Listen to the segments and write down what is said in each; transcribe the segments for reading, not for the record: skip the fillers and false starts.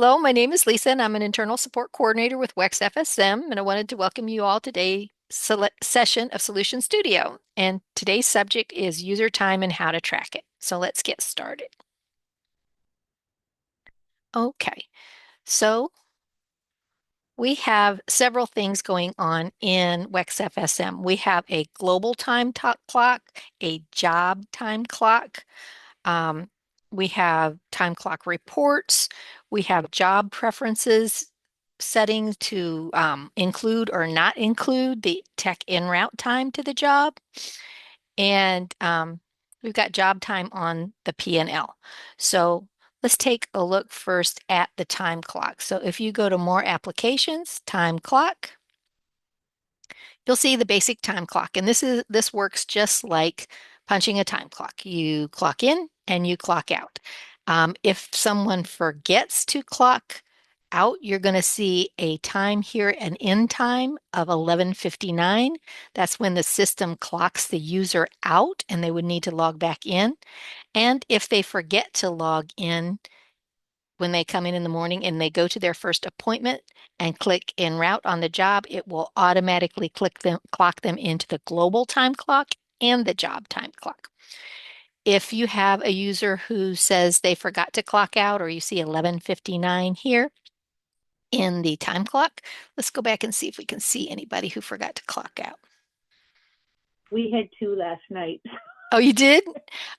Hello, my name is Lisa, and I'm an internal support coordinator with WEX FSM, and I wanted to welcome you all to today's session of Solution Studio. And today's subject is user time and how to track it. So let's get started. Okay, so we have several things going on in WEX FSM. We have a global time clock, a job time clock. Um, we have time clock reports. We have job preferences settings to include or not include the tech en route time to the job. And we've got job time on the P&L. So let's take a look first at the time clock. So if you go to more applications, time clock, you'll see the basic time clock. And this works just like punching a time clock. You clock in and you clock out. If someone forgets to clock out, you're going to see a time here, an end time of 11:59. That's when the system clocks the user out and they would need to log back in. And if they forget to log in, when they come in the morning and they go to their first appointment and click en route on the job, it will automatically clock them into the global time clock and the job time clock. If you have a user who says they forgot to clock out, or you see 11:59 here in the time clock, let's go back and see if we can see anybody who forgot to clock out. We had two last night. Oh, you did?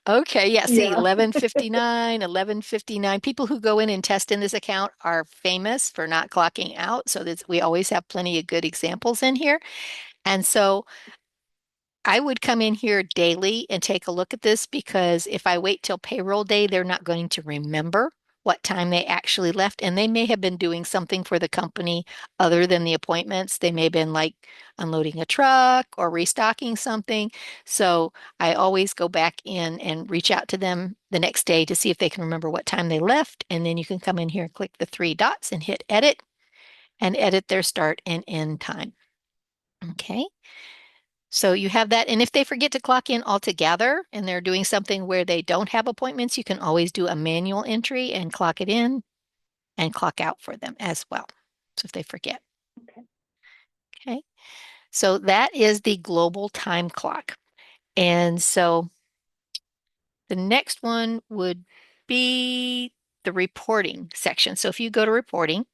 Okay, yeah, see, Yeah. 11:59, 11:59. People who go in and test in this account are famous for not clocking out, so we always have plenty of good examples in here. And so I would come in here daily and take a look at this, because if I wait till payroll day, they're not going to remember what time they actually left. And they may have been doing something for the company other than the appointments. They may have been like unloading a truck or restocking something. So I always go back in and reach out to them the next day to see if they can remember what time they left. And then you can come in here and click the three dots and hit edit and edit their start and end time. Okay. So you have that. And if they forget to clock in altogether and they're doing something where they don't have appointments, you can always do a manual entry and clock it in and clock out for them as well. So if they forget. Okay. Okay. So that is the global time clock. And so the next one would be the reporting section. So if you go to reporting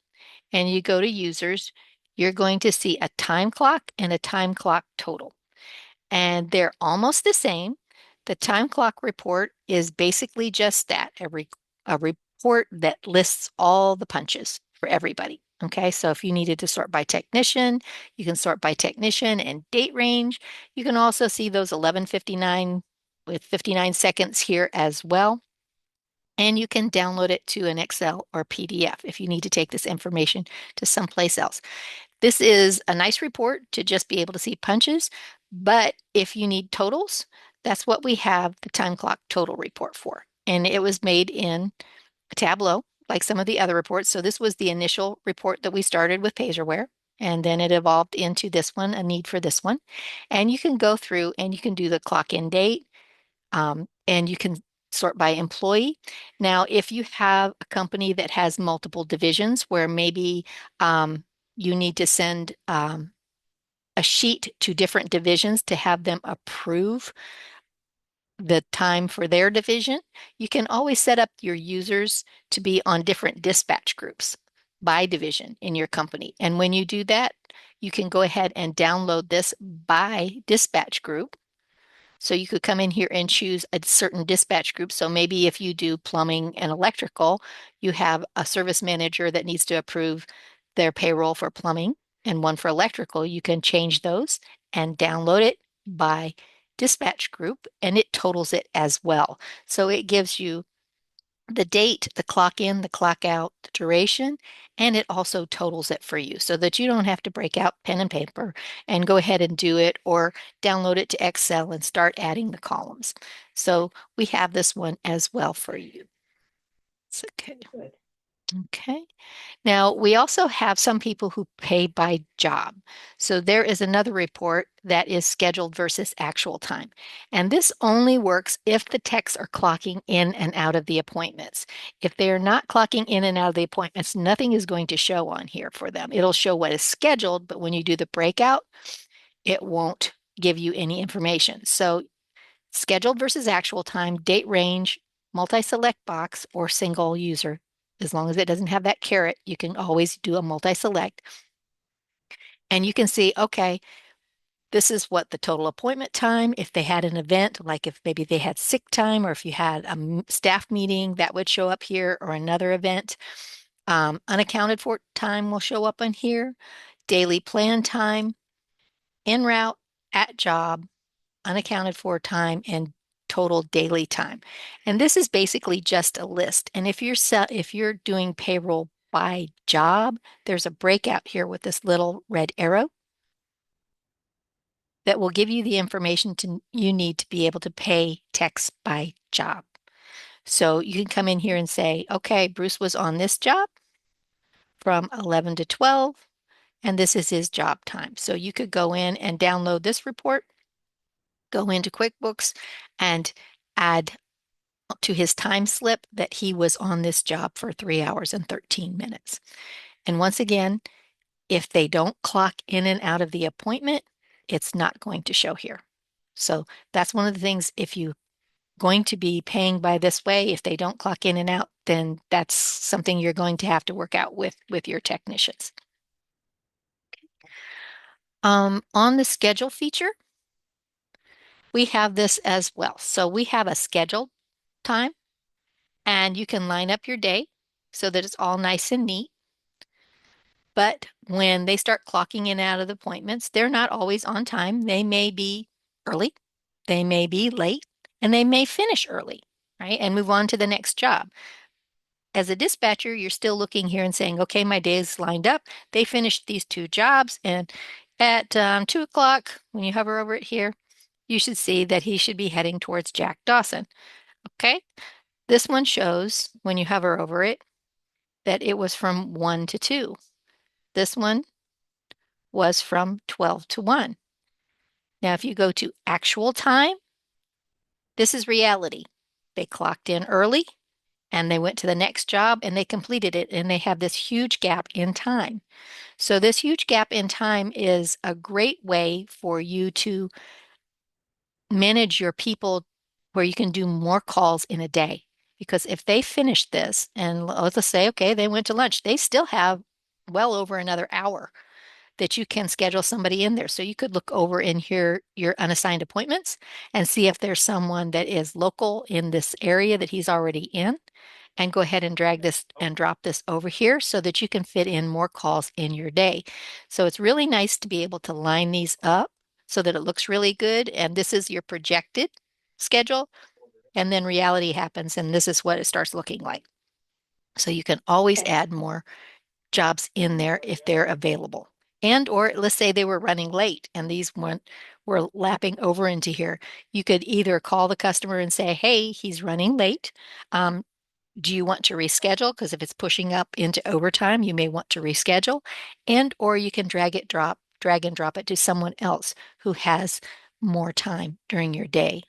and you go to users, you're going to see a time clock and a time clock total. And they're almost the same. The time clock report is basically just that, a report that lists all the punches for everybody. Okay, so if you needed to sort by technician, you can sort by technician and date range. You can also see those 11:59 with 59 seconds here as well. And you can download it to an Excel or PDF if you need to take this information to someplace else. This is a nice report to just be able to see punches, but if you need totals, that's what we have the time clock total report for. And it was made in a Tableau, like some of the other reports. So this was the initial report that we started with Paysoreware, and then it evolved into this one, a need for this one. And you can go through and you can do the clock in date, and you can sort by employee. Now, if you have a company that has multiple divisions where maybe you need to send a sheet to different divisions to have them approve the time for their division, you can always set up your users to be on different dispatch groups by division in your company. And when you do that, you can go ahead and download this by dispatch group. So you could come in here and choose a certain dispatch group. So maybe if you do plumbing and electrical, you have a service manager that needs to approve their payroll for plumbing and one for electrical. You can change those and download it by dispatch group, and it totals it as well. So it gives you the date, the clock in, the clock out, the duration, and it also totals it for you so that you don't have to break out pen and paper and go ahead and do it, or download it to Excel and start adding the columns. So we have this one as well for you. It's okay. Good. Okay. Now, we also have some people who pay by job. So there is another report that is scheduled versus actual time. And this only works if the techs are clocking in and out of the appointments. If they are not clocking in and out of the appointments, nothing is going to show on here for them. It'll show what is scheduled, but when you do the breakout, it won't give you any information. So scheduled versus actual time, date range, multi-select box, or single user. As long as it doesn't have that caret, you can always do a multi-select. And you can see, okay, this is what the total appointment time, if they had an event, like if maybe they had sick time, or if you had a staff meeting, that would show up here, or another event. Unaccounted for time will show up on here. Daily plan time, en route, at job, unaccounted for time, and total daily time. And this is basically just a list. And if you're doing payroll by job, there's a breakout here with this little red arrow that will give you the information you need to be able to pay techs by job. So you can come in here and say, okay, Bruce was on this job from 11 to 12, and this is his job time. So you could go in and download this report, go into QuickBooks, and add to his time slip that he was on this job for 3 hours and 13 minutes. And once again, if they don't clock in and out of the appointment, it's not going to show here. So that's one of the things, if you're going to be paying by this way, if they don't clock in and out, then that's something you're going to have to work out with your technicians. On the schedule feature, we have this as well. So we have a scheduled time, and you can line up your day so that it's all nice and neat. But when they start clocking in and out of the appointments, they're not always on time. They may be early, they may be late, and they may finish early, right? And move on to the next job. As a dispatcher, you're still looking here and saying, okay, my day is lined up. They finished these two jobs. And at 2 o'clock, when you hover over it here, you should see that he should be heading towards Jack Dawson. Okay. This one shows when you hover over it that it was from 1 to 2. This one was from 12 to 1. Now, if you go to actual time, this is reality. They clocked in early and they went to the next job and they completed it, and they have this huge gap in time. So this huge gap in time is a great way for you to manage your people where you can do more calls in a day. Because if they finish this and let's just say, okay, they went to lunch, they still have well over another hour that you can schedule somebody in there. So you could look over in here, your unassigned appointments, and see if there's someone that is local in this area that he's already in, and go ahead and drag this and drop this over here so that you can fit in more calls in your day. So it's really nice to be able to line these up so that it looks really good. And this is your projected schedule. And then reality happens, and this is what it starts looking like. So you can always Okay. add more jobs in there if they're available. And or let's say they were running late and these were lapping over into here. You could either call the customer and say, hey, he's running late. Do you want to reschedule? Because if it's pushing up into overtime, you may want to reschedule. And or you can drag and drop it to someone else who has more time during your day.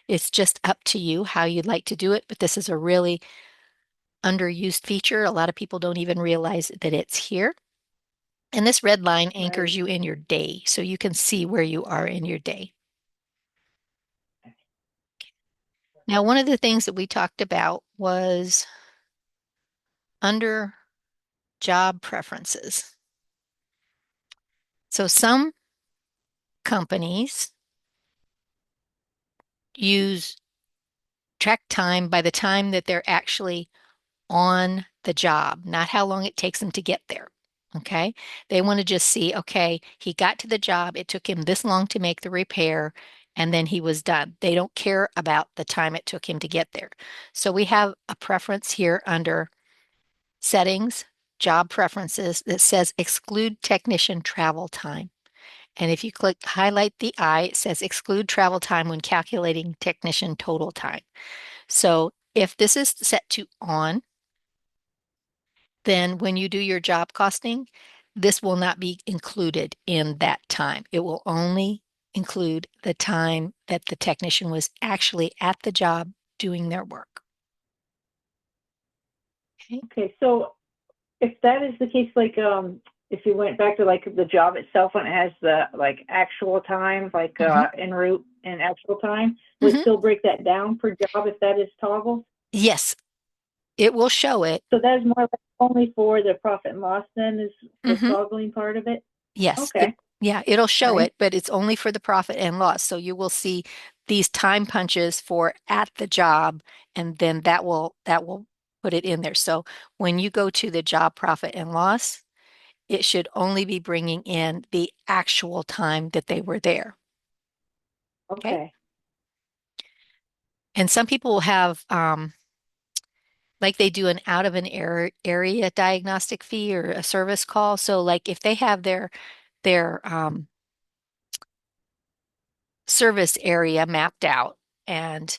It's just up to you how you'd like to do it, but this is a really underused feature. A lot of people don't even realize that it's here. And this red line Right. anchors you in your day, so you can see where you are in your day. Now, one of the things that we talked about was under job preferences. So some companies use track time by the time that they're actually on the job, not how long it takes them to get there. Okay. They want to just see, okay, he got to the job. It took him this long to make the repair, and then he was done. They don't care about the time it took him to get there. So we have a preference here under settings, job preferences that says exclude technician travel time. And if you click highlight the I, it says exclude travel time when calculating technician total time. So if this is set to on, then when you do your job costing, this will not be included in that time. It will only include the time that the technician was actually at the job doing their work. Okay. Okay, so if that is the case, like, if you went back to like the job itself and it has the like actual time, like hmm en route and actual time, would it hmm still break that down per job if that is toggled? Yes, it will show it. So that is more like only for the profit and loss then is the hmm toggling part of it? Yes, Okay, yeah, it'll all show right. it, but it's only for the profit and loss. So you will see these time punches for at the job, and then that will put it in there. So when you go to the job profit and loss, it should only be bringing in the actual time that they were there. Okay. Okay. And some people will have, like they do an out of an area diagnostic fee or a service call. So like if they have their service area mapped out and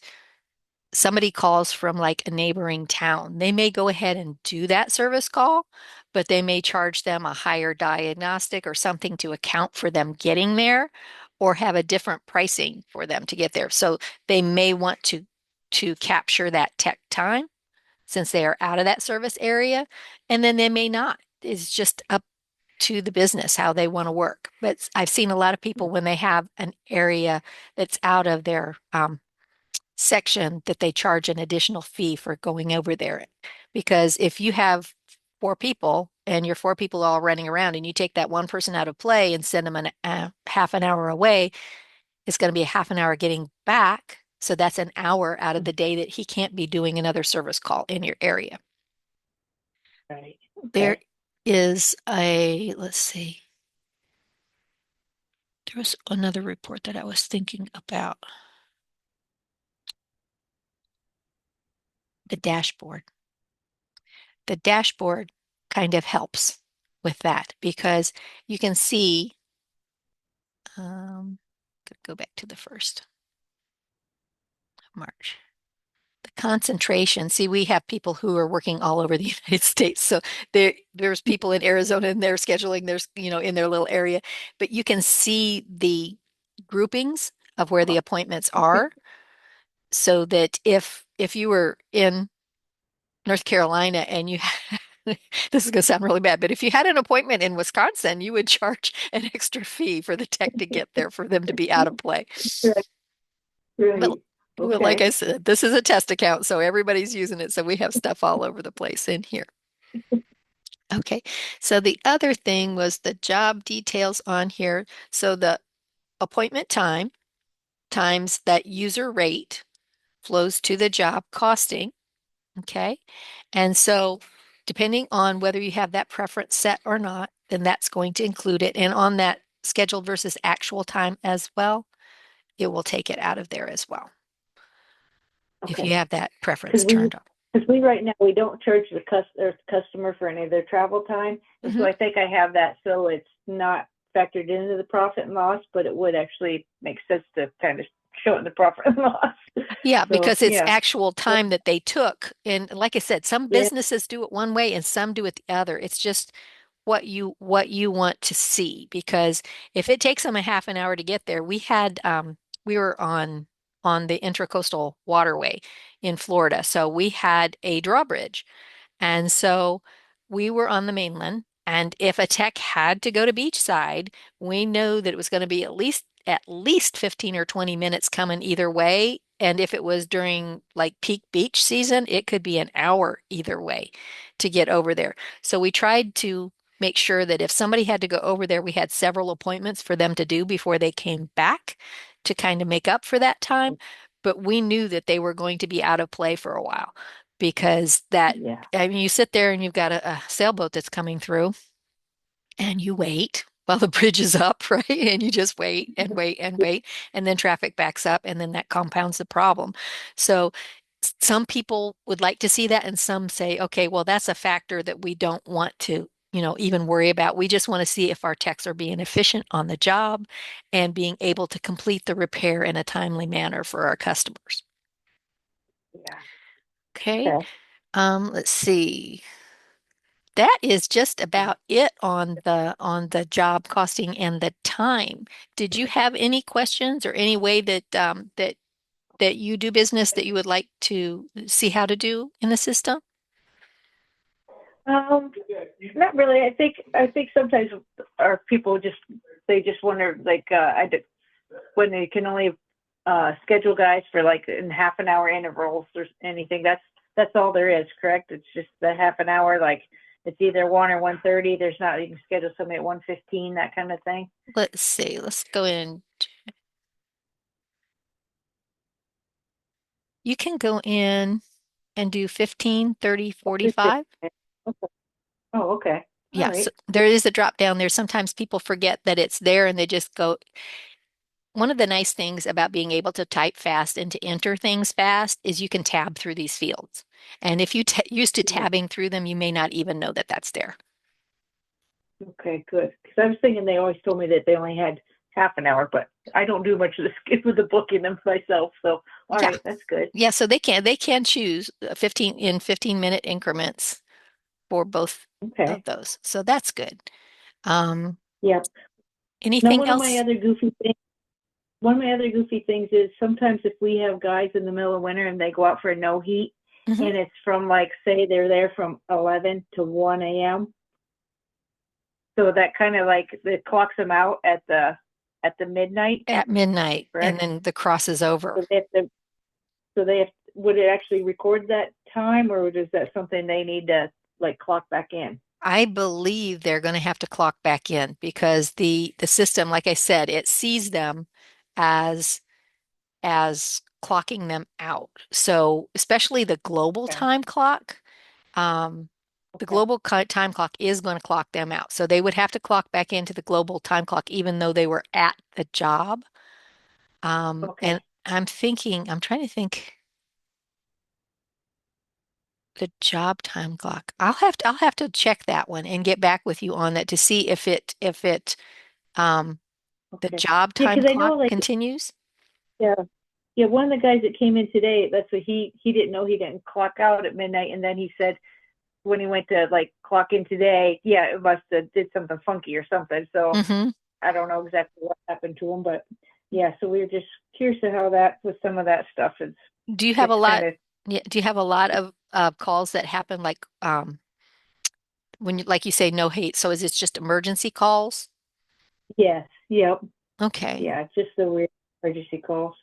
somebody calls from like a neighboring town, they may go ahead and do that service call, but they may charge them a higher diagnostic or something to account for them getting there or have a different pricing for them to get there. So they may want to capture that tech time since they are out of that service area, and then they may not. It's just up to the business how they want to work. But I've seen a lot of people when they have an area that's out of their section that they charge an additional fee for going over there. Because if you have four people and you're four people all running around and you take that one person out of play and send them half an hour away, it's going to be a half an hour getting back. So that's an hour out of the day that he can't be doing another service call in your area. Right. There Okay. is let's see, there was another report that I was thinking about, the dashboard. The dashboard kind of helps with that because you can see, could go back to the 1st of March. The concentration. See, we have people who are working all over the United States. So there's people in Arizona and they're scheduling there's, in their little area, but you can see the groupings of where the appointments are so that if you were in North Carolina and you this is going to sound really bad, but if you had an appointment in Wisconsin, you would charge an extra fee for the tech to get there for them to be out of play. Right. But Right. well, like Okay. I said, this is a test account, so everybody's using it. So we have stuff all over the place in here. Okay. So the other thing was the job details on here. So the appointment time times that user rate flows to the job costing. Okay. And so, depending on whether you have that preference set or not, then that's going to include it. And on that scheduled versus actual time as well, it will take it out of there as well if you Okay. have that preference Because we turned on. because we right now we don't charge the customer for any of their travel time, and so hmm I think I have that so it's not factored into the profit and loss, but it would actually make sense to kind of show it in the profit and loss. Yeah, So because it's yeah, actual time that they took. And like I said, some yeah, businesses do it one way and some do it the other. It's just what you want to see because if it takes them a half an hour to get there, we were on the Intracoastal Waterway in Florida. So we had a drawbridge. And so we were on the mainland, and if a tech had to go to beachside, we know that it was going to be at least 15 or 20 minutes coming either way. And if it was during like peak beach season, it could be an hour either way to get over there. So we tried to make sure that if somebody had to go over there, we had several appointments for them to do before they came back to kind of make up for that time. But we knew that they were going to be out of play for a while because yeah, I mean, you sit there and you've got a sailboat that's coming through and you wait while the bridge is up, right? And you just wait and wait and wait, and then traffic backs up, and then that compounds the problem. So some people would like to see that, and some say, okay, well, that's a factor that we don't want to, even worry about. We just want to see if our techs are being efficient on the job and being able to complete the repair in a timely manner for our customers. yeah. Okay. Okay. Let's see. that is just about it on the job costing and the time. Did you have any questions or any way that that you do business that you would like to see how to do in the system? Um, Not really. I think sometimes our people just they just wonder like when they can only schedule guys for like in half an hour intervals or anything. That's all there is, correct? It's just the half an hour. Like it's either 1 or 1:30. There's not, you can schedule somebody at 1:15, that kind of thing. Let's see. Let's go in. You can go in and do 15, 30, Just it. 45. Okay. Oh, okay. All Yes, right. there is a drop down there. Sometimes people forget that it's there and they just go. One of the nice things about being able to type fast and to enter things fast is you can tab through these fields. And if you used to Yeah. tabbing through them, you may not even know that that's there. Okay, good. Because I was thinking they always told me that they only had half an hour, but I don't do much of the skip with the booking them myself. So, all Yeah. right, that's good. Yeah, so they can choose 15-minute increments for both of Okay. those. So that's good. Um, Yeah. Now, anything else? one of my other goofy things is sometimes if we have guys in the middle of winter and they go out for a no heat, Mhm. and it's from like say they're there from 11 to 1 a.m. So that kind of like it clocks them out at the midnight, At midnight, and correct? then the cross is over. So they have to so they have would it actually record that time, or is that something they need to like clock back in? I believe they're going to have to clock back in because the system, like I said, it sees them as clocking them out. So especially the global Okay. time clock, um, the Okay. global time clock is going to clock them out. So they would have to clock back into the global time clock even though they were at the job. And Okay. I'm trying to think the job time clock. I'll have to check that one and get back with you on that to see if it um the Okay. job Yeah, time because I know clock like continues. yeah. Yeah, one of the guys that came in today, that's what he didn't know he didn't clock out at midnight, and then he said when he went to like clock in today, yeah, it must have did something funky or something. So Hmm. I don't know exactly what happened to him, but yeah, so we were just curious to how that with some of that stuff it's Do you have a gets lot? kind of Yeah, do you have a lot of calls that happen like when you like you say no hate? So is it just emergency calls? yes, yep, Okay. yeah, it's just the weird emergency calls.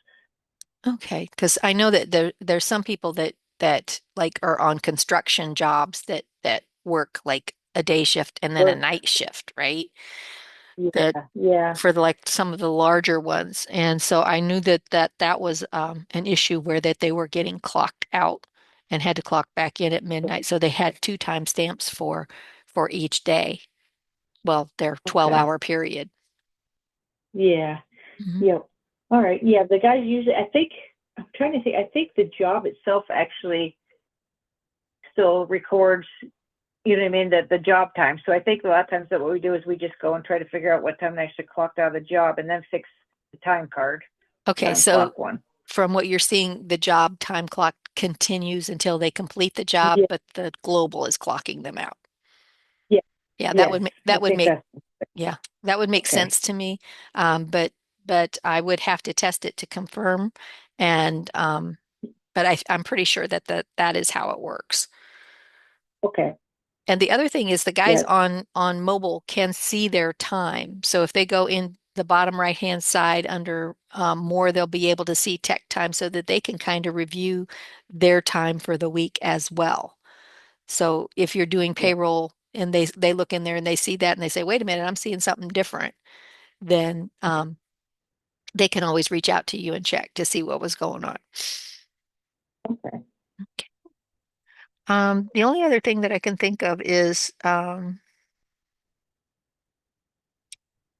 Okay, because I know that there's some people that like are on construction jobs that work like a day shift and then a Or night shift, right? That yeah, yeah, for the like some of the larger ones. And so I knew that was an issue where that they were getting clocked out and had to clock back in at midnight. So they had two timestamps for each day. Well, their okay, 12-hour period. yeah, Mhm. yep. All right, yeah, the guys usually I think I'm trying to think. I think the job itself actually still records, you know what I mean, the job time. So I think a lot of times that what we do is we just go and try to figure out what time they actually clocked out of the job and then fix the time card, Okay, time so clock one. from what you're seeing, the job time clock continues until they complete the job, Yeah, but the global is clocking them out. yeah, Yeah, yes. I that would think make that's yeah, that would make okay. sense to me. But I would have to test it to confirm. And but I'm pretty sure that that is how it works. Okay. And the other thing is the guys Yeah. on mobile can see their time. So if they go in the bottom right hand side under more, they'll be able to see tech time so that they can kind of review their time for the week as well. So if you're doing Yeah. payroll and they look in there and they see that and they say, wait a minute, I'm seeing something different, then they can always reach out to you and check to see what was going on. Okay. The only other thing that I can think of is the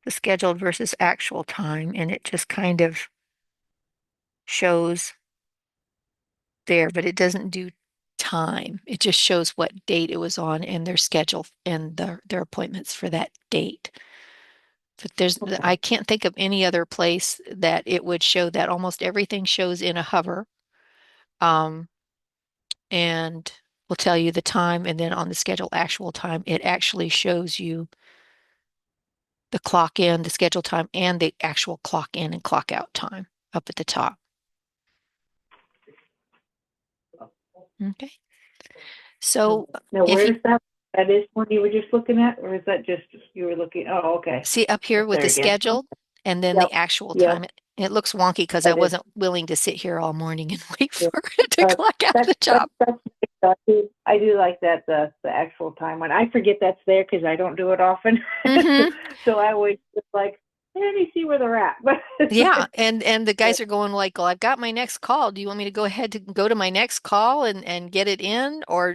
scheduled versus actual time, and it just kind of shows there, but it doesn't do time. It just shows what date it was on and their schedule and their appointments for that date. But I Okay. can't think of any other place that it would show that. Almost everything shows in a hover. Um, and will tell you the time, and then on the schedule actual time, it actually shows you the clock in, the schedule time, and the actual clock in and clock out time up at the top. Okay. So Now, if you where's that? That is one you were just looking at, or is that just you were looking? Oh, okay. see up here Up with there the again. schedule and then Yep. the actual Yep. time, it looks wonky because I That is. wasn't willing to sit here all morning and wait Yeah. for it to Uh, clock out the job. that's I do like that the actual time one. I forget that's there because I don't do it often, Hmm. so I always just like let me see where they're at. But Yeah, and the but guys are going like, "Well, I've got my next call. Do you want me to go ahead to go to my next call and get it in, or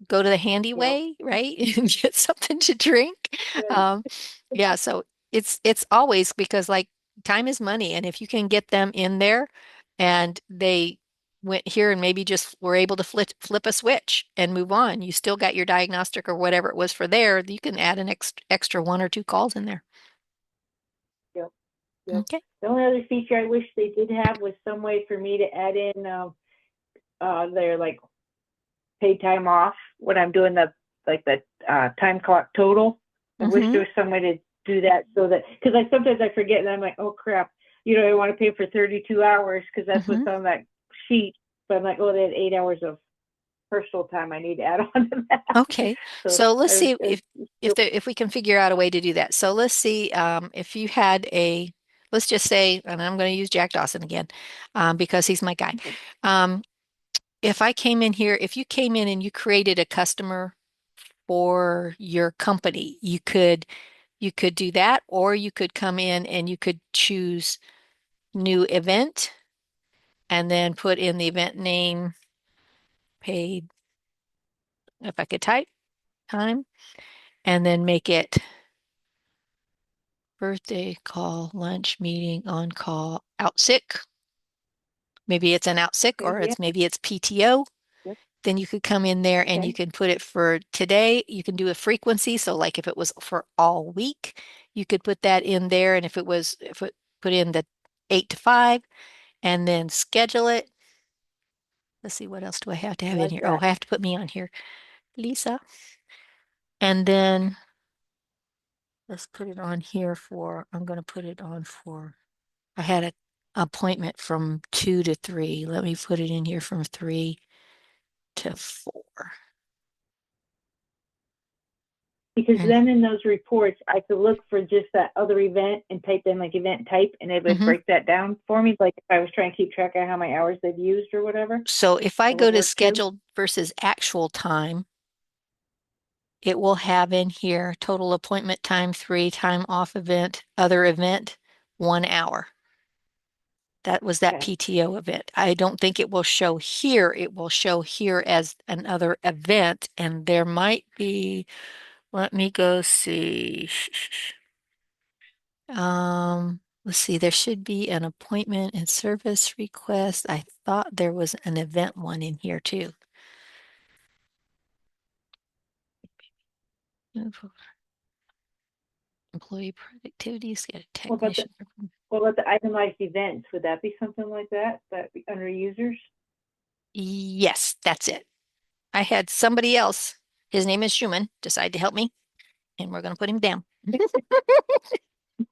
go to the handy you know, way, right? And get something to drink?" yeah, Um, yeah, so it's always because like time is money, and if you can get them in there, and they went here and maybe just were able to flip a switch and move on, you still got your diagnostic or whatever it was for there. You can add an extra one or two calls in there. yep, yep. Okay. The only other feature I wish they did have was some way for me to add in their like paid time off when I'm doing the time clock total. I wish Mm-hmm. there was some way to do that so that because I sometimes I forget and I'm like, oh crap, I want to pay for 32 hours because that's Mm-hmm. what's on that sheet. But I'm like, oh, they had 8 hours of personal time I need to add on to that. Okay. So So let's I was, see if we can figure out a way to do that. So let's see if you had a let's just say, and I'm going to use Jack Dawson again because he's my guy. Um, if I came in here, if you came in and you created a customer for your company, you could do that, or you could come in and you could choose new event and then put in the event name, paid, if I could type time, and then make it birthday call, lunch meeting, on call, out sick. Maybe it's an out sick or yeah, maybe it's PTO. yep, Then you could come in there and you okay, can put it for today. You can do a frequency. So like if it was for all week, you could put that in there. And if it put in the 8 to 5 and then schedule it. Let's see, what else do I have to I have in like here? Oh, that. I have to put me on here, Lisa. And then let's put it on here I'm going to put it on for I had an appointment from 2 to 3. Let me put it in here from 3 to 4. Because And then in those reports, I could look for just that other event and type in like event type, and it would mhm. break that down for me. Like if I was trying to keep track of how many hours they've used or whatever, So if I that go would to work too. scheduled versus actual time, it will have in here total appointment time 3, time off event, other event, 1 hour. That was that Okay. PTO event. I don't think it will show here. It will show here as another event, and there might be, let me go see. Let's see, there should be an appointment and service request. I thought there was an event one in here too. Employee productivity, get a What about the technician. what about the itemized events? Would that be something like that? That be under users? Yes, that's it. I had somebody else, his name is Schumann, decide to help me, and we're going to put him down.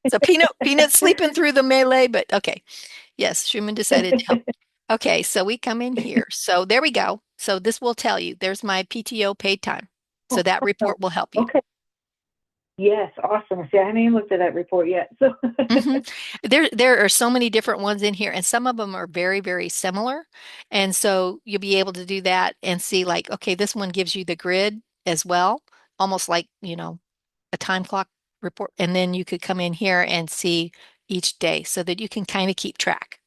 So Peanut sleeping through the melee, but okay. Yes, Schumann decided to help. Okay, so we come in here. So there we go. So this will tell you there's my PTO paid time. So Oh, that awesome. report will help you. Okay. Yes, awesome. See, I haven't even looked at that report yet. So Hmm. There are so many different ones in here, and some of them are very, very similar. And so you'll be able to do that and see like, okay, this one gives you the grid as well, almost like, a time clock report. And then you could come in here and see each day so that you can kind of keep track.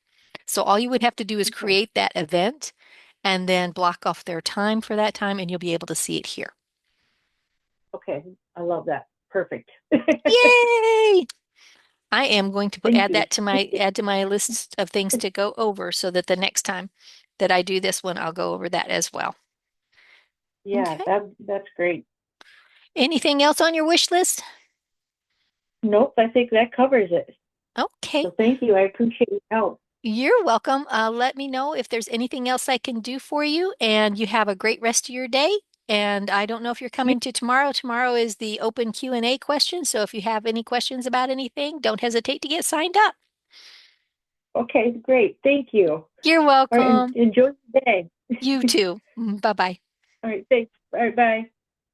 So all you would have to do is okay. create that event and then block off their time for that time, and you'll be able to see it here. Okay. I love that. Perfect. Yay! I am going to Thank add you. that to my list of things to go over so that the next time that I do this one, I'll go over that as well. Yeah, Okay. that's great. Anything else on your wish list? Nope, I think that covers it. Okay. So thank you. I appreciate your help. You're welcome. Let me know if there's anything else I can do for you, and you have a great rest of your day. And I don't know if you're You, coming to tomorrow. Tomorrow is the open Q&A question, so if you have any questions about anything, don't hesitate to get signed up. okay, great. Thank you. You're All right, and welcome. enjoy the day. You too. Bye-bye. All right, thanks. All right, bye.